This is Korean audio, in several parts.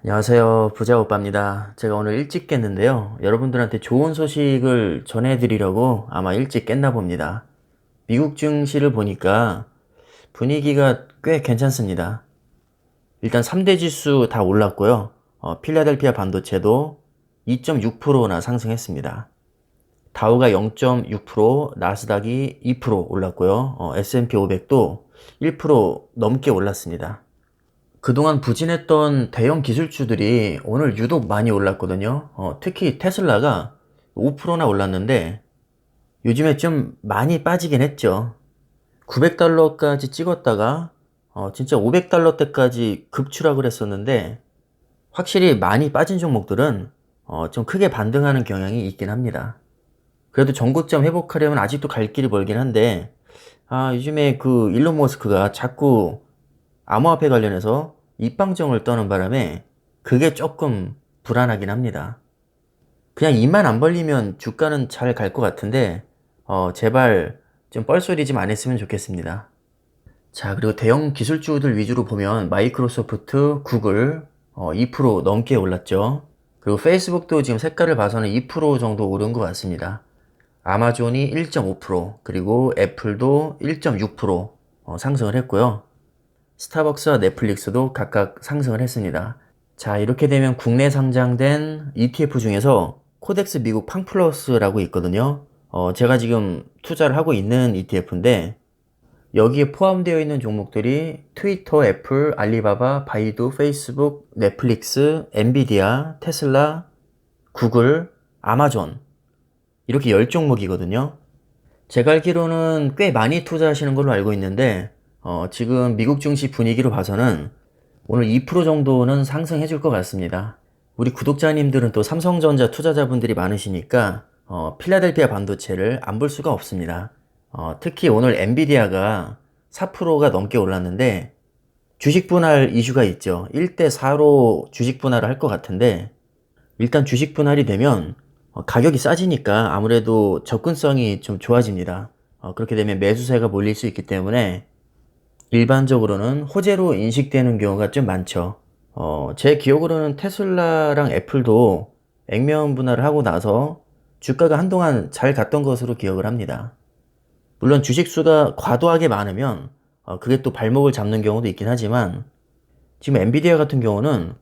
안녕하세요. 부자오빠입니다. 제가 오늘 일찍 깼는데요. 여러분들한테 좋은 소식을 전해드리려고 아마 일찍 깼나 봅니다. 미국 증시를 보니까 분위기가 꽤 괜찮습니다. 일단 3대 지수 다 올랐고요. 필라델피아 반도체도 2.6%나 상승했습니다. 다우가 0.6%, 나스닥이 2% 올랐고요. S&P 500도 1% 넘게 올랐습니다. 그동안 부진했던 대형 기술주들이 오늘 유독 많이 올랐거든요. 특히 테슬라가 5%나 올랐는데 요즘에 좀 많이 빠지긴 했죠. 900달러까지 찍었다가 진짜 500달러대까지 급추락을 했었는데 확실히 많이 빠진 종목들은 좀 크게 반등하는 경향이 있긴 합니다. 그래도 전고점 회복하려면 아직도 갈 길이 멀긴 한데 요즘에 그 일론 머스크가 자꾸 암호화폐 관련해서 입방정을 떠는 바람에 그게 조금 불안하긴 합니다. 그냥 입만 안 벌리면 주가는 잘 갈 것 같은데 제발 좀 뻘소리 좀 안 했으면 좋겠습니다. 자, 그리고 대형 기술주들 위주로 보면 마이크로소프트, 구글 2% 넘게 올랐죠. 그리고 페이스북도 지금 색깔을 봐서는 2% 정도 오른 것 같습니다. 아마존이 1.5%, 그리고 애플도 1.6% 상승을 했고요. 스타벅스와 넷플릭스도 각각 상승을 했습니다. 자, 이렇게 되면 국내 상장된 ETF 중에서 코덱스 미국 팡플러스라고 있거든요. 제가 지금 투자를 하고 있는 ETF인데 여기에 포함되어 있는 종목들이 트위터, 애플, 알리바바, 바이두, 페이스북, 넷플릭스, 엔비디아, 테슬라, 구글, 아마존 이렇게 10종목이거든요. 제가 알기로는 꽤 많이 투자하시는 걸로 알고 있는데 지금 미국 증시 분위기로 봐서는 오늘 2% 정도는 상승해 줄 것 같습니다. 우리 구독자님들은 또 삼성전자 투자자분들이 많으시니까 필라델피아 반도체를 안 볼 수가 없습니다. 특히 오늘 엔비디아가 4%가 넘게 올랐는데 주식 분할 이슈가 있죠. 1대4로 주식 분할을 할 것 같은데 일단 주식 분할이 되면 가격이 싸지니까 아무래도 접근성이 좀 좋아집니다. 그렇게 되면 매수세가 몰릴 수 있기 때문에 일반적으로는 호재로 인식되는 경우가 좀 많죠. 제 기억으로는 테슬라랑 애플도 액면 분할을 하고 나서 주가가 한동안 잘 갔던 것으로 기억을 합니다. 물론 주식수가 과도하게 많으면 그게 또 발목을 잡는 경우도 있긴 하지만 지금 엔비디아 같은 경우는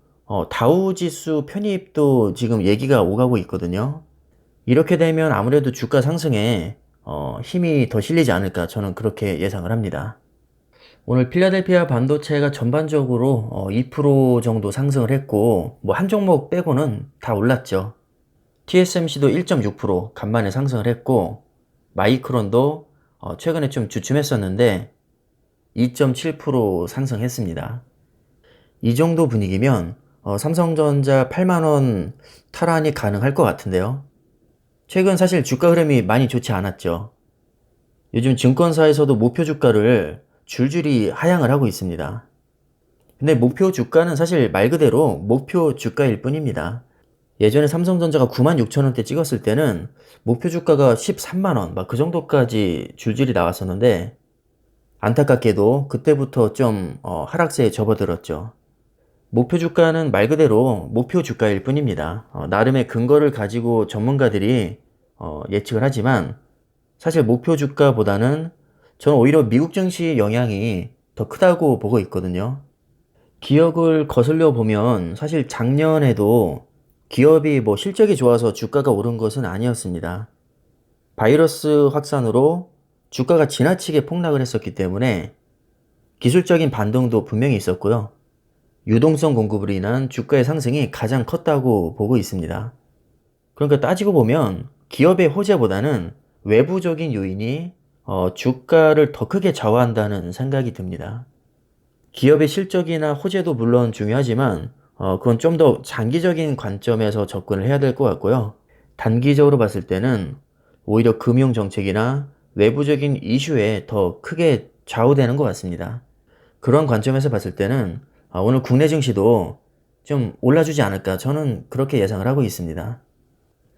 다우 지수 편입도 지금 얘기가 오가고 있거든요. 이렇게 되면 아무래도 주가 상승에 힘이 더 실리지 않을까 저는 그렇게 예상을 합니다. 오늘 필라델피아 반도체가 전반적으로 2% 정도 상승을 했고 뭐 한 종목 빼고는 다 올랐죠. TSMC도 1.6% 간만에 상승을 했고 마이크론도 최근에 좀 주춤했었는데 2.7% 상승했습니다. 이 정도 분위기면 삼성전자 8만원 탈환이 가능할 것 같은데요. 최근 사실 주가 흐름이 많이 좋지 않았죠. 요즘 증권사에서도 목표 주가를 줄줄이 하향을 하고 있습니다. 근데 목표 주가는 사실 말 그대로 목표 주가일 뿐입니다. 예전에 삼성전자가 96,000원대 찍었을 때는 목표 주가가 13만원 막 그 정도까지 줄줄이 나왔었는데 안타깝게도 그때부터 좀 하락세에 접어들었죠. 목표 주가는 말 그대로 목표 주가일 뿐입니다. 나름의 근거를 가지고 전문가들이 예측을 하지만 사실 목표 주가보다는 저는 오히려 미국 증시 영향이 더 크다고 보고 있거든요. 기억을 거슬려 보면 사실 작년에도 기업이 뭐 실적이 좋아서 주가가 오른 것은 아니었습니다. 바이러스 확산으로 주가가 지나치게 폭락을 했었기 때문에 기술적인 반등도 분명히 있었고요. 유동성 공급으로 인한 주가의 상승이 가장 컸다고 보고 있습니다. 그러니까 따지고 보면 기업의 호재보다는 외부적인 요인이 주가를 더 크게 좌우한다는 생각이 듭니다. 기업의 실적이나 호재도 물론 중요하지만 그건 좀 더 장기적인 관점에서 접근을 해야 될 것 같고요. 단기적으로 봤을 때는 오히려 금융 정책이나 외부적인 이슈에 더 크게 좌우되는 것 같습니다. 그런 관점에서 봤을 때는 오늘 국내 증시도 좀 올라주지 않을까 저는 그렇게 예상을 하고 있습니다.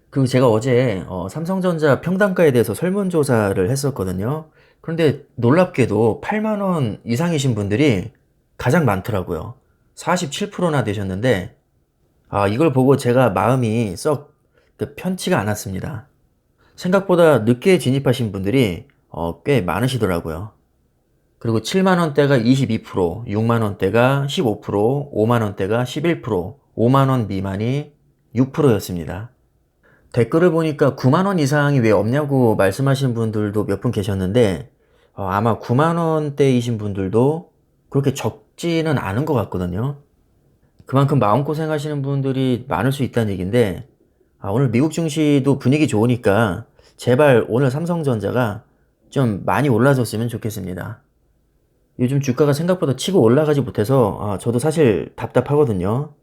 그리고 제가 어제 삼성전자 평단가에 대해서 설문조사를 했었거든요. 그런데 놀랍게도 8만원 이상이신 분들이 가장 많더라고요. 47%나 되셨는데 이걸 보고 제가 마음이 썩 편치가 않았습니다. 생각보다 늦게 진입하신 분들이 꽤 많으시더라고요. 그리고 7만원대가 22%, 6만원대가 15%, 5만원대가 11%, 5만원 미만이 6%였습니다. 댓글을 보니까 9만원 이상이 왜 없냐고 말씀하신 분들도 몇 분 계셨는데 아마 9만원대이신 분들도 그렇게 적지는 않은 것 같거든요. 그만큼 마음고생 하시는 분들이 많을 수 있다는 얘기인데 오늘 미국 증시도 분위기 좋으니까 제발 오늘 삼성전자가 좀 많이 올라줬으면 좋겠습니다. 요즘 주가가 생각보다 치고 올라가지 못해서 저도 사실 답답하거든요.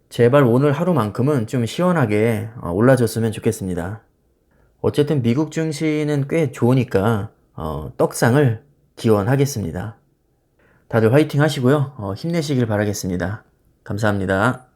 제발 오늘 하루만큼은 좀 시원하게 올라줬으면 좋겠습니다. 어쨌든 미국 증시는 꽤 좋으니까 떡상을 기원하겠습니다. 다들 화이팅 하시고요. 힘내시길 바라겠습니다. 감사합니다.